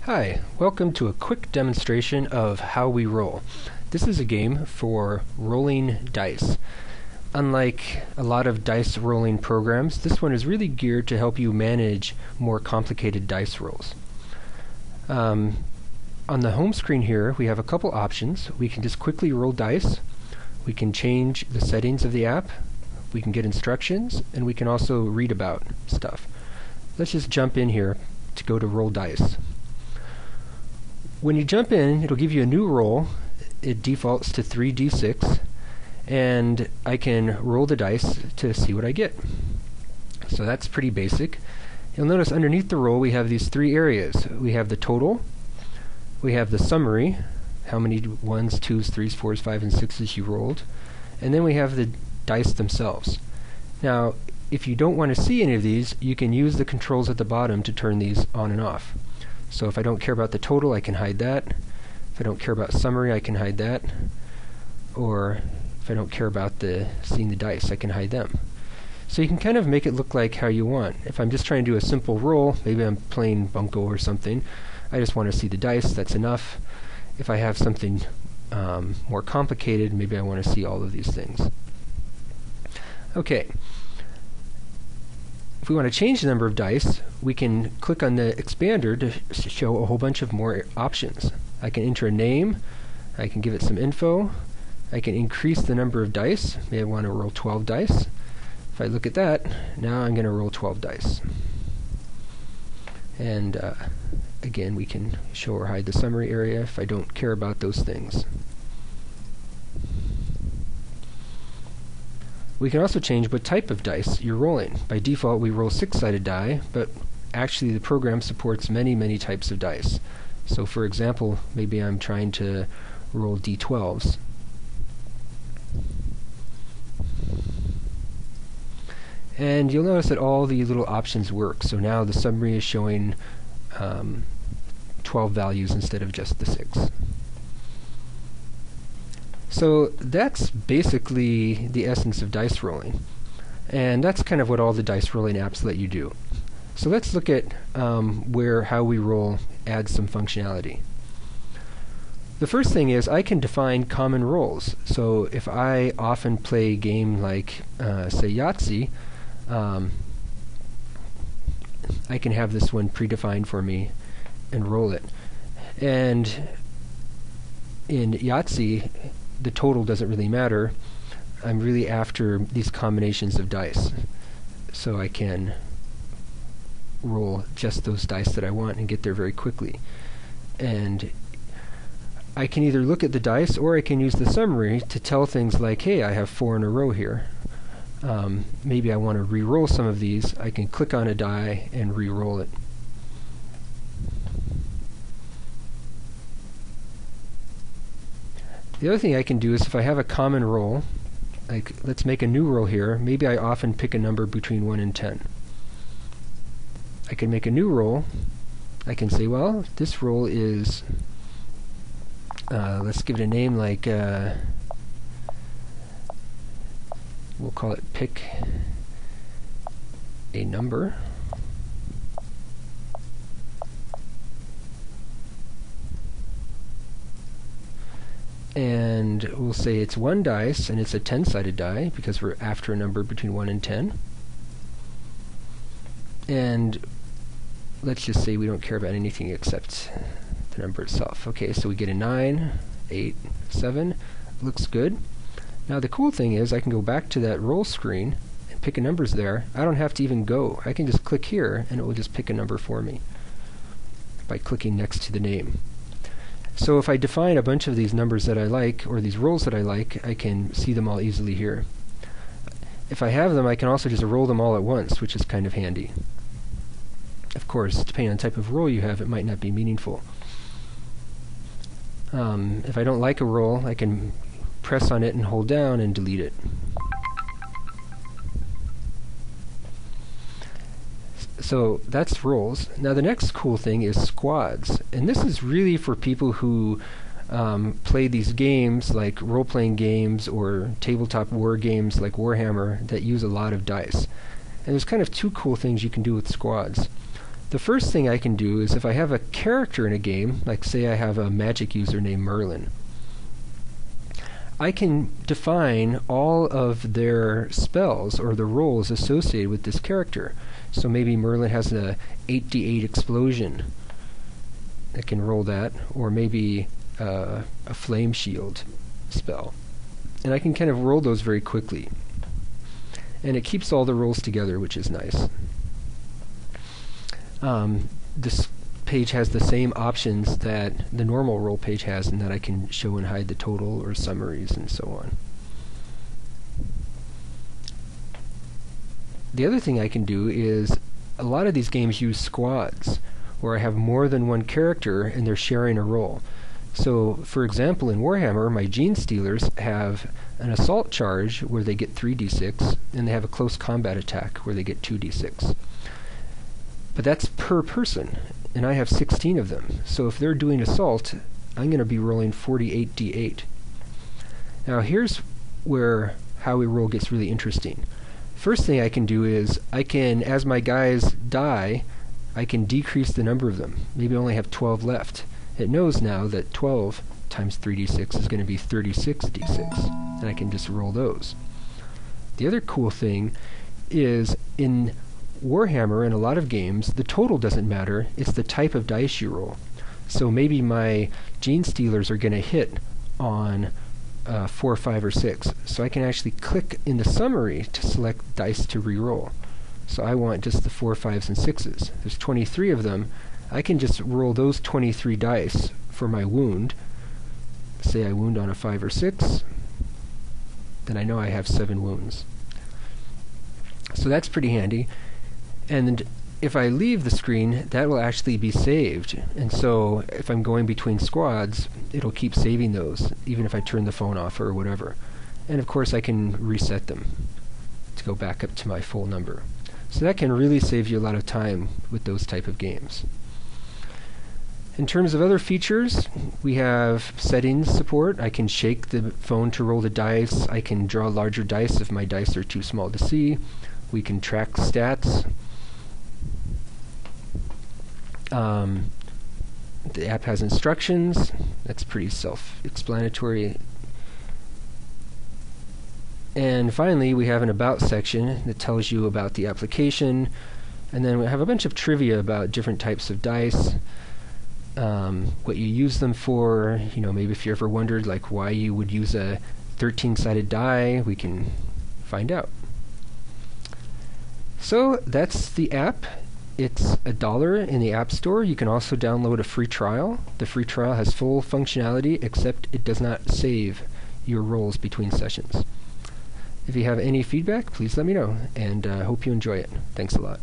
Hi, welcome to a quick demonstration of how we roll. This is a game for rolling dice. Unlike a lot of dice rolling programs, this one is really geared to help you manage more complicated dice rolls. On the home screen here, we have a couple options. We can just quickly roll dice. We can change the settings of the app. We can get instructions, and we can also read about stuff. Let's just jump in here to go to roll dice. When you jump in, it'll give you a new roll. It defaults to 3d6, and I can roll the dice to see what I get. So that's pretty basic. You'll notice underneath the roll we have these three areas. We have the total, we have the summary, how many 1s, 2s, 3s, 4s, 5s, and 6s you rolled, and then we have the dice themselves. Now, if you don't want to see any of these, you can use the controls at the bottom to turn these on and off. So if I don't care about the total, I can hide that. If I don't care about summary, I can hide that. Or if I don't care about seeing the dice, I can hide them. So you can kind of make it look like how you want. If I'm just trying to do a simple roll, maybe I'm playing bunco or something, I just want to see the dice, that's enough. If I have something more complicated, maybe I want to see all of these things. Okay. If we want to change the number of dice, we can click on the expander to show a whole bunch of more options. I can enter a name, I can give it some info, I can increase the number of dice. Maybe I want to roll 12 dice. If I look at that, now I'm going to roll 12 dice. And again, we can show or hide the summary area if I don't care about those things. We can also change what type of dice you're rolling. By default, we roll 6-sided die, but actually the program supports many types of dice. So for example, maybe I'm trying to roll d12s. And you'll notice that all the little options work. So now the summary is showing 12 values instead of just the 6. So that's basically the essence of dice rolling. And that's kind of what all the dice rolling apps let you do. So let's look at how we roll adds some functionality. The first thing is I can define common rolls. So if I often play a game like, say, Yahtzee, I can have this one predefined for me and roll it. And in Yahtzee, the total doesn't really matter. I'm really after these combinations of dice. So I can roll just those dice that I want and get there very quickly. And I can either look at the dice or I can use the summary to tell things like, hey, I have 4 in a row here. Maybe I want to re-roll some of these. I can click on a die and re-roll it. The other thing I can do is if I have a common roll, like let's make a new roll here, maybe I often pick a number between 1 and 10. I can make a new roll. I can say, well, this roll is, let's give it a name like, we'll call it pick a number. And we'll say it's 1 dice, and it's a 10-sided die, because we're after a number between 1 and 10. And let's just say we don't care about anything except the number itself. Okay, so we get a 9, 8, 7. Looks good. Now the cool thing is I can go back to that roll screen and pick a numbers there. I don't have to even go. I can just click here, and it will just pick a number for me by clicking next to the name. So if I define a bunch of these numbers that I like, or these rolls that I like, I can see them all easily here. If I have them, I can also just roll them all at once, which is kind of handy. Of course, depending on the type of roll you have, it might not be meaningful. If I don't like a roll, I can press on it and hold down and delete it. So that's rolls. Now the next cool thing is squads, and this is really for people who play these games like role-playing games or tabletop war games like Warhammer that use a lot of dice. And there's kind of two cool things you can do with squads. The first thing I can do is if I have a character in a game, like say I have a magic user named Merlin, I can define all of their spells or the rolls associated with this character. So maybe Merlin has a 8d8 explosion. I can roll that, or maybe a flame shield spell. And I can kind of roll those very quickly. And it keeps all the rolls together, which is nice. This page has the same options that the normal roll page has, in that I can show and hide the total or summaries and so on. The other thing I can do is, a lot of these games use squads, where I have more than one character and they're sharing a role. So, for example, in Warhammer, my Genestealers have an assault charge where they get 3d6, and they have a close combat attack where they get 2d6. But that's per person, and I have 16 of them. So if they're doing assault, I'm going to be rolling 48d8. Now here's where how we roll gets really interesting. First thing I can do is, I can, as my guys die, I can decrease the number of them. Maybe I only have 12 left. It knows now that 12 times 3d6 is going to be 36d6, and I can just roll those. The other cool thing is, in Warhammer and a lot of games, the total doesn't matter, it's the type of dice you roll. So maybe my Genestealers are going to hit on 4, 5, or 6. So I can actually click in the summary to select dice to re-roll. So I want just the 4, 5s, and 6s. There's 23 of them. I can just roll those 23 dice for my wound. Say I wound on a 5 or 6, then I know I have 7 wounds. So that's pretty handy. And if I leave the screen, that will actually be saved. And so if I'm going between squads, it'll keep saving those, even if I turn the phone off or whatever. And of course I can reset them to go back up to my full number. So that can really save you a lot of time with those type of games. In terms of other features, we have settings support. I can shake the phone to roll the dice. I can draw larger dice if my dice are too small to see. We can track stats. The app has instructions. That's pretty self-explanatory. And finally, we have an About section that tells you about the application. And then we have a bunch of trivia about different types of dice, what you use them for. You know, maybe if you ever wondered like why you would use a 13-sided die, we can find out. So that's the app. It's $1 in the App Store. You can also download a free trial. The free trial has full functionality, except it does not save your rolls between sessions. If you have any feedback, please let me know, and I hope you enjoy it. Thanks a lot.